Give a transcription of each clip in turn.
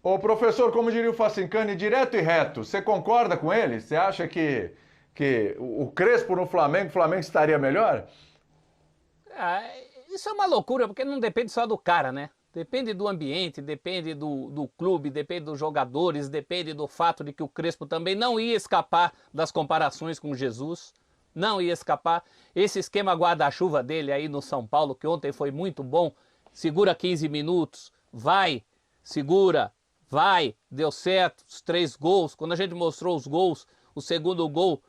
Ô, professor, como diria o Facincani, direto e reto, você concorda com ele? Você acha que o Crespo no Flamengo, o Flamengo estaria melhor? Ah, isso é uma loucura, porque não depende só do cara, né? Depende do ambiente, depende do clube, depende dos jogadores, depende do fato de que o Crespo também não ia escapar das comparações com Jesus, não ia escapar. Esse esquema guarda-chuva dele aí no São Paulo, que ontem foi muito bom, segura 15 minutos, vai, segura, vai, deu certo, os 3 gols. Quando a gente mostrou os gols, o segundo gol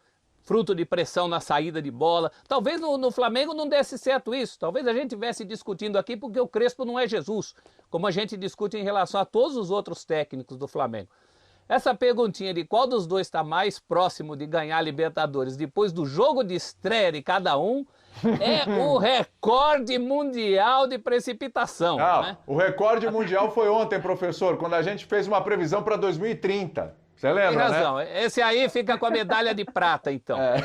fruto de pressão na saída de bola. Talvez no Flamengo não desse certo isso. Talvez a gente estivesse discutindo aqui porque o Crespo não é Jesus, como a gente discute em relação a todos os outros técnicos do Flamengo. Essa perguntinha de qual dos dois está mais próximo de ganhar a Libertadores depois do jogo de estreia de cada um é o recorde mundial de precipitação, né? O recorde mundial foi ontem, professor, quando a gente fez uma previsão para 2030. Você Tem lembra, né? razão. Esse aí fica com a medalha de prata, então. É.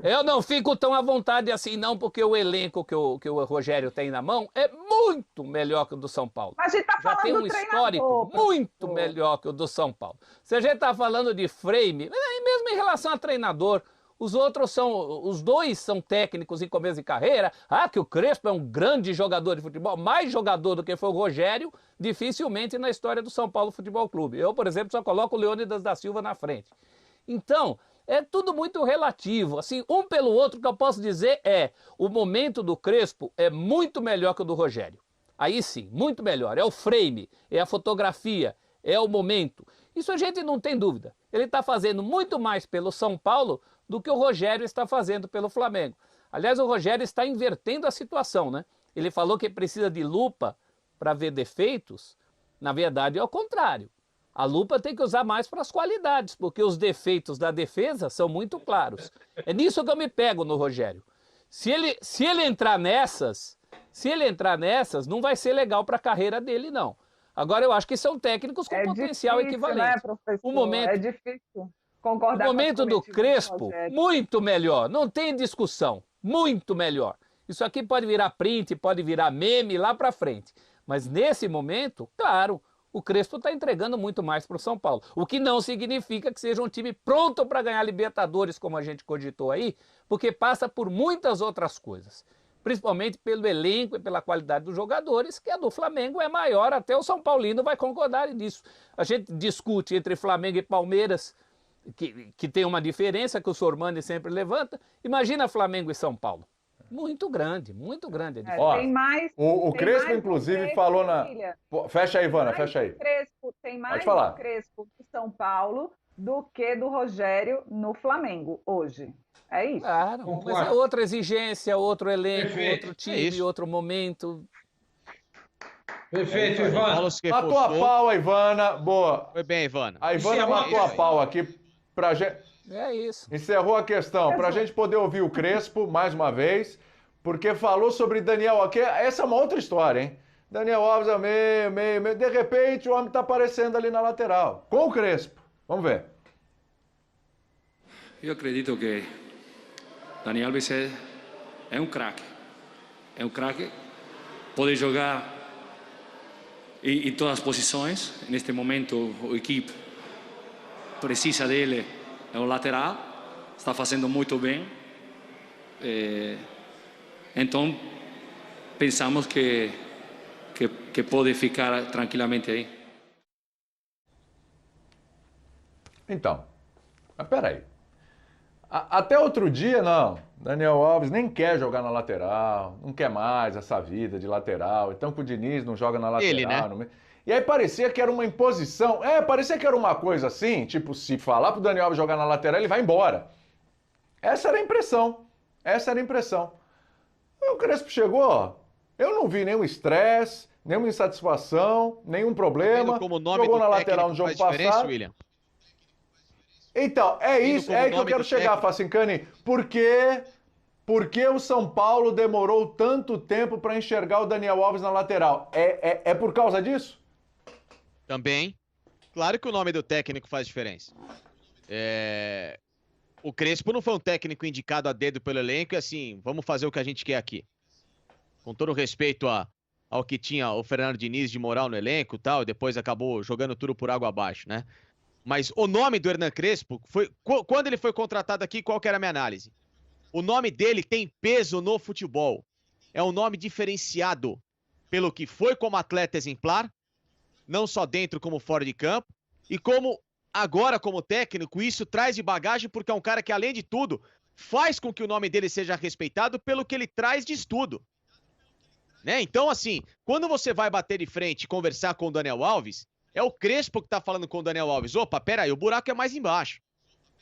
Eu não fico tão à vontade assim, não, porque o elenco que o Rogério tem na mão é muito melhor que o do São Paulo. Mas a gente tá Já tem falando um do histórico treinador, muito professor. melhor que o do São Paulo. Se a gente tá falando de frame, e mesmo em relação a treinador, os dois são técnicos em começo de carreira. Ah, que o Crespo é um grande jogador de futebol, mais jogador do que foi o Rogério, dificilmente na história do São Paulo Futebol Clube. Eu, por exemplo, só coloco o Leônidas da Silva na frente. Então, é tudo muito relativo. Assim, um pelo outro, o que eu posso dizer é, o momento do Crespo é muito melhor que o do Rogério. Aí sim, muito melhor. É o frame, é a fotografia, é o momento. Isso a gente não tem dúvida. Ele está fazendo muito mais pelo São Paulo do que o Rogério está fazendo pelo Flamengo. Aliás, o Rogério está invertendo a situação, né? Ele falou que precisa de lupa para ver defeitos. Na verdade, é ao contrário. A lupa tem que usar mais para as qualidades, porque os defeitos da defesa são muito claros. É nisso que eu me pego no Rogério. Se ele entrar nessas, não vai ser legal para a carreira dele, não. Agora, eu acho que são técnicos com É potencial difícil, né, equivalente. professor? O É momento, difícil o concordar com as momento do coletivas do Crespo, Rogério. muito melhor. Não tem discussão. Muito melhor. Isso aqui pode virar print, pode virar meme lá para frente. Mas nesse momento, claro, o Crespo está entregando muito mais para o São Paulo. O que não significa que seja um time pronto para ganhar Libertadores, como a gente cogitou aí, porque passa por muitas outras coisas. Principalmente pelo elenco e pela qualidade dos jogadores, que a do Flamengo é maior, até o São Paulino vai concordar nisso. A gente discute entre Flamengo e Palmeiras, que tem uma diferença que o Sormani sempre levanta. Imagina Flamengo e São Paulo. Muito grande a diferença. Ó, Tem mais, o tem Crespo, mais do inclusive, Crespo, falou na. William. Pô, fecha aí, Ivana, fecha aí. Tem Pode mais do falar. Crespo do São Paulo do que do Rogério no Flamengo hoje. É isso. Claro, mas é outra exigência, outro elenco, Perfeito. outro time, outro momento. Perfeito, São Ivan. Paulo se Matou a reforçou. pau a Ivana. Boa. Foi bem, Ivana. A Ivana Encerrou a matou a questão. pau aqui pra gente. É isso. Encerrou a questão. Pra gente poder ouvir o Crespo mais uma vez, porque falou sobre Daniel aqui. Essa é uma outra história, hein? Daniel Alves é meio. De repente, o homem tá aparecendo ali na lateral. Com o Crespo. Vamos ver. Io acredito che Dani Alves è un crack. É um craque. Pode jogar em todas as posições. Neste momento, a equipe precisa dele. É um lateral. Está fazendo muito bem. Então, pensamos que pode ficar tranquilamente aí. Então, mas peraí. Até outro dia, não. Daniel Alves nem quer jogar na lateral, não quer mais essa vida de lateral. Então que o Diniz não joga na lateral. Ele, né? E aí parecia que era uma imposição. Parecia que era uma coisa assim, tipo, se falar pro Daniel Alves jogar na lateral, ele vai embora. Essa era a impressão. Essa era a impressão. O Crespo chegou, eu não vi nenhum estresse, nenhuma insatisfação, nenhum problema. Como o nome Jogou do na lateral no técnico jogo faz diferença, passado. William? Então, é Vendo isso, como é o aí que eu nome quero do chegar, técnico- Facincani. Por que o São Paulo demorou tanto tempo para enxergar o Daniel Alves na lateral? É por causa disso? Também. Claro que o nome do técnico faz diferença. O Crespo não foi um técnico indicado a dedo pelo elenco e assim, vamos fazer o que a gente quer aqui. Com todo respeito a ao que tinha o Fernando Diniz de moral no elenco e tal, e depois acabou jogando tudo por água abaixo, né? Mas o nome do Hernan Crespo, quando ele foi contratado aqui, qual que era a minha análise? O nome dele tem peso no futebol. É um nome diferenciado pelo que foi como atleta exemplar, não só dentro como fora de campo, e como agora como técnico, isso traz de bagagem porque é um cara que, além de tudo, faz com que o nome dele seja respeitado pelo que ele traz de estudo. Né? Então, assim, quando você vai bater de frente e conversar com o Daniel Alves, é o Crespo que tá falando com o Daniel Alves. Opa, peraí, o buraco é mais embaixo.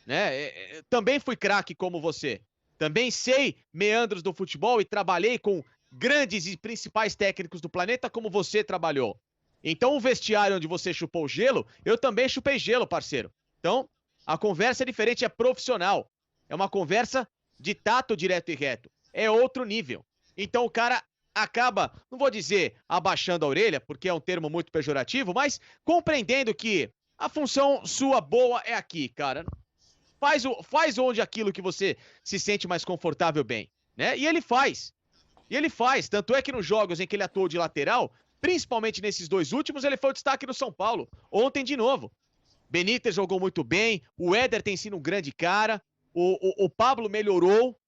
Né? Também fui craque como você. Também sei meandros do futebol e trabalhei com grandes e principais técnicos do planeta como você trabalhou. Então, o vestiário onde você chupou gelo, eu também chupei gelo, parceiro. Então, a conversa é diferente, é profissional. É uma conversa de tato direto e reto. É outro nível. Então, o cara acaba, não vou dizer abaixando a orelha, porque é um termo muito pejorativo, mas compreendendo que a função sua boa é aqui, cara. Faz onde aquilo que você se sente mais confortável bem, né? E ele faz. Tanto é que nos jogos em que ele atuou de lateral, principalmente nesses 2 últimos, ele foi o destaque no São Paulo. Ontem de novo. Benítez jogou muito bem, o Éder tem sido um grande cara, o Pablo melhorou,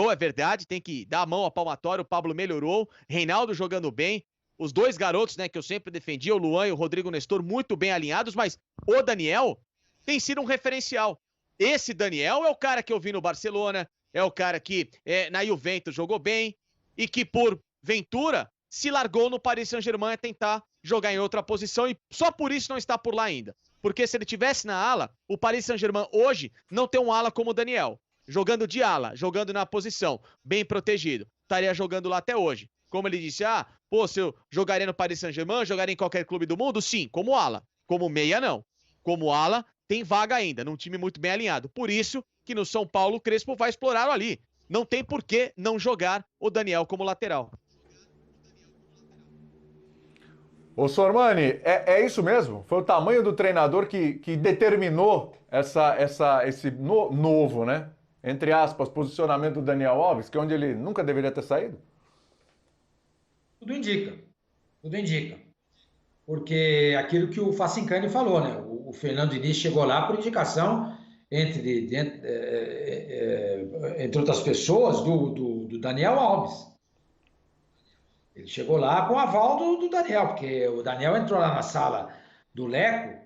é verdade, tem que dar a mão ao palmatório, o Pablo melhorou, Reinaldo jogando bem, os 2 garotos, né, que eu sempre defendia, o Luan e o Rodrigo Nestor, muito bem alinhados, mas o Daniel tem sido um referencial. Esse Daniel é o cara que eu vi no Barcelona, é o cara que na Juventus jogou bem e que por ventura se largou no Paris Saint-Germain a tentar jogar em outra posição e só por isso não está por lá ainda. Porque se ele tivesse na ala, o Paris Saint-Germain hoje não tem um ala como o Daniel. Jogando de ala, jogando na posição, bem protegido. Estaria jogando lá até hoje. Como ele disse, se eu jogaria no Paris Saint-Germain, jogaria em qualquer clube do mundo? Sim, como ala. Como meia, não. Como ala, tem vaga ainda, num time muito bem alinhado. Por isso que no São Paulo o Crespo vai explorar ali. Não tem por que não jogar o Daniel como lateral. Ô Sormani, é isso mesmo? Foi o tamanho do treinador que determinou esse novo, né? Entre aspas, posicionamento do Daniel Alves, que é onde ele nunca deveria ter saído? Tudo indica. Porque aquilo que o Facincani falou, né? O Fernando Diniz chegou lá por indicação, entre outras pessoas, do Daniel Alves. Ele chegou lá com o aval do Daniel, porque o Daniel entrou lá na sala do Leco,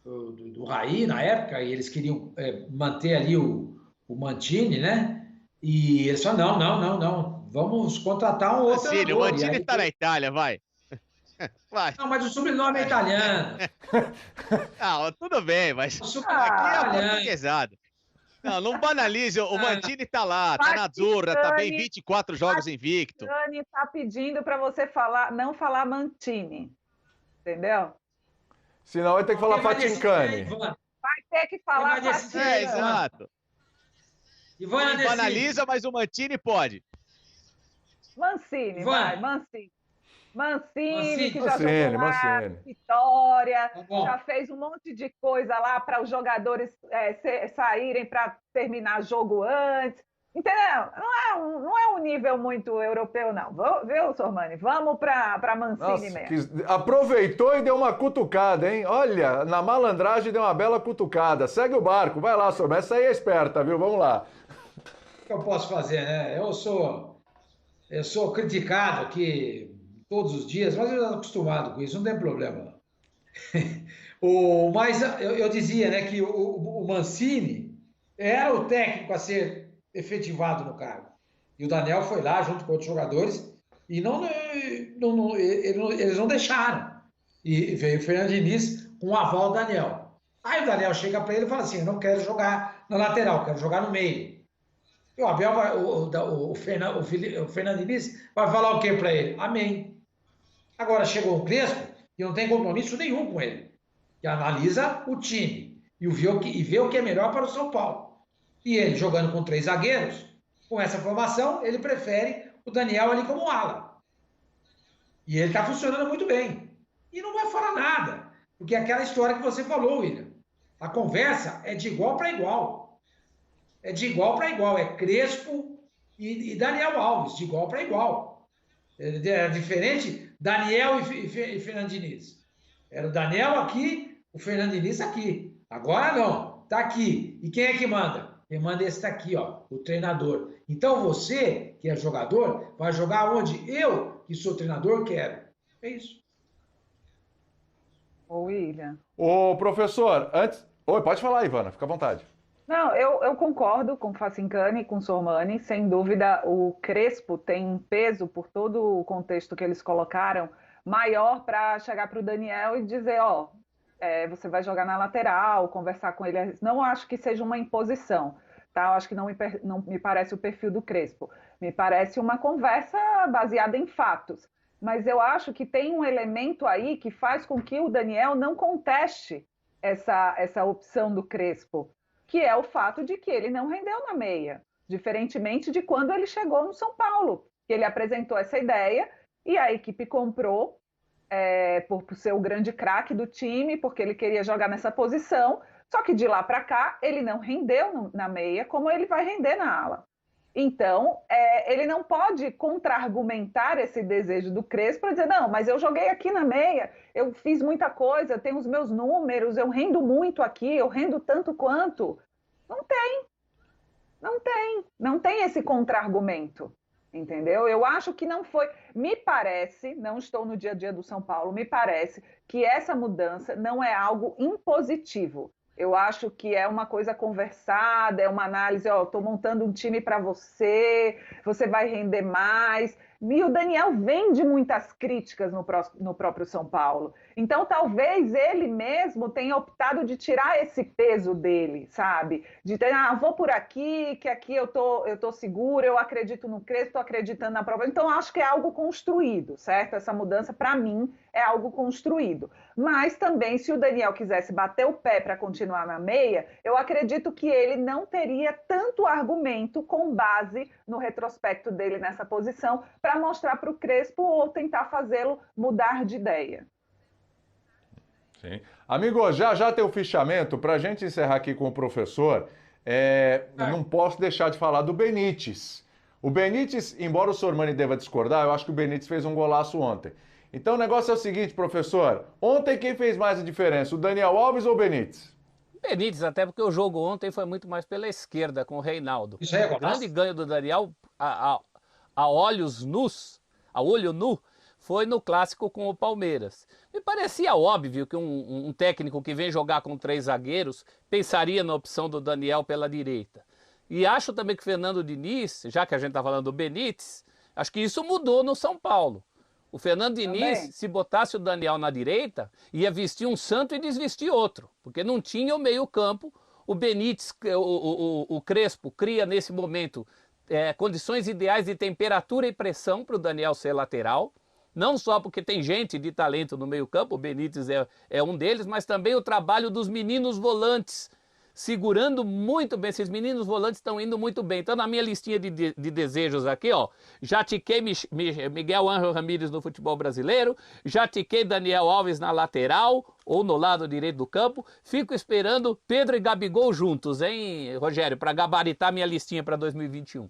do Raí, na época, e eles queriam manter ali o Mantini, né? E eles falaram, não, vamos contratar um outro Sim, o Mantini aí, tá na Itália, vai. Vai. Não, mas o sobrenome é italiano. Tudo bem, mas aqui é portuguesado. Não banalize, o Mantini tá lá, tá na Azzurra, tá bem 24 jogos invicto. O Mantini tá pedindo para você não falar Mantini, entendeu? Senão vai ter que falar Fatincani. Vai ter que falar Fatincani. Exato. Ele banaliza, mas o Mantini pode. Mancini, vai, Mancini, que já jogou lá, Vitória, já fez um monte de coisa lá para os jogadores saírem para terminar jogo antes. Entendeu? Não é um nível muito europeu, não. Viu, Sormani? Vamos para Mancini mesmo. Aproveitou e deu uma cutucada, hein? Olha, na malandragem deu uma bela cutucada. Segue o barco, vai lá, Sormani. Essa aí é esperta, viu? Vamos lá. O que eu posso fazer, né? Eu sou criticado aqui todos os dias, mas eu estou acostumado com isso, não tem problema. Mas eu dizia, né, que o Mancini era o técnico a ser efetivado no cargo. E o Daniel foi lá junto com outros jogadores e eles não deixaram. E veio o Fernando Diniz com o aval do Daniel. Aí o Daniel chega para ele e fala assim, eu não quero jogar na lateral, quero jogar no meio. E o Abel, o Fernando Diniz vai falar o quê para ele? Amém. Agora chegou o Crespo e não tem compromisso nenhum com ele. Que analisa o time e vê o que é melhor para o São Paulo. E ele jogando com 3 zagueiros, com essa formação, ele prefere o Daniel ali como ala. E ele está funcionando muito bem. E não vai falar nada. Porque é aquela história que você falou, William. A conversa é de igual para igual. É de igual para igual. É Crespo e Daniel Alves, de igual para igual. É diferente Daniel e Fernando Diniz. Era o Daniel aqui, o Fernando Diniz aqui. Agora não, tá aqui. E quem é que manda? Quem manda é esse daqui, ó, o treinador. Então você, que é jogador, vai jogar onde eu, que sou treinador, quero. É isso. Ô, William. Ô, professor, antes... Oi, pode falar, Ivana, fica à vontade. Não, eu concordo com o Facincani e com o Sormani. Sem dúvida, o Crespo tem um peso, por todo o contexto que eles colocaram, maior para chegar para o Daniel e dizer, ó, você vai jogar na lateral, conversar com ele. Não acho que seja uma imposição, tá? Eu acho que não me parece o perfil do Crespo. Me parece uma conversa baseada em fatos. Mas eu acho que tem um elemento aí que faz com que o Daniel não conteste essa opção do Crespo, que é o fato de que ele não rendeu na meia, diferentemente de quando ele chegou no São Paulo, que ele apresentou essa ideia e a equipe comprou por ser o grande craque do time, porque ele queria jogar nessa posição, só que de lá para cá ele não rendeu na meia como ele vai render na ala. Então, ele não pode contra-argumentar esse desejo do Crespo para dizer, não, mas eu joguei aqui na meia, eu fiz muita coisa, eu tenho os meus números, eu rendo muito aqui, eu rendo tanto quanto. Não tem esse contra-argumento, entendeu? Eu acho que não foi, me parece, não estou no dia a dia do São Paulo, me parece que essa mudança não é algo impositivo. Eu acho que é uma coisa conversada, é uma análise, ó, estou montando um time para você, você vai render mais. E o Daniel vem de muitas críticas no próprio São Paulo. Então, talvez ele mesmo tenha optado de tirar esse peso dele, sabe? De ter, vou por aqui, que aqui eu tô seguro, eu acredito no Crespo, estou acreditando na prova. Então, acho que é algo construído, certo? Essa mudança, para mim, é algo construído. Mas também, se o Daniel quisesse bater o pé para continuar na meia, eu acredito que ele não teria tanto argumento com base no retrospecto dele nessa posição para mostrar para o Crespo ou tentar fazê-lo mudar de ideia. Sim. Amigo, já tem o fichamento. Para a gente encerrar aqui com o professor, não posso deixar de falar do Benítez. O Benítez, embora o Sormani deva discordar, eu acho que o Benítez fez um golaço ontem. Então o negócio é o seguinte, professor. Ontem quem fez mais a diferença, o Daniel Alves ou o Benítez? Benítez, até porque o jogo ontem foi muito mais pela esquerda com o Reinaldo. Isso aí é O grande ganho do Daniel a olhos nus, a olho nu, foi no clássico com o Palmeiras. Me parecia óbvio que um técnico que vem jogar com 3 zagueiros pensaria na opção do Daniel pela direita. E acho também que o Fernando Diniz, já que a gente está falando do Benítez, acho que isso mudou no São Paulo. O Fernando Diniz, se botasse o Daniel na direita, ia vestir um santo e desvestir outro, porque não tinha o meio-campo. O Benítez, o Crespo, cria nesse momento condições ideais de temperatura e pressão para o Daniel ser lateral. Não só porque tem gente de talento no meio-campo, o Benítez é um deles, mas também o trabalho dos meninos volantes, segurando muito bem. Esses meninos volantes estão indo muito bem. Então, na minha listinha de desejos aqui, ó, já tiquei Miguel Ángel Ramírez no futebol brasileiro, já tiquei Daniel Alves na lateral ou no lado direito do campo. Fico esperando Pedro e Gabigol juntos, hein, Rogério, para gabaritar minha listinha para 2021.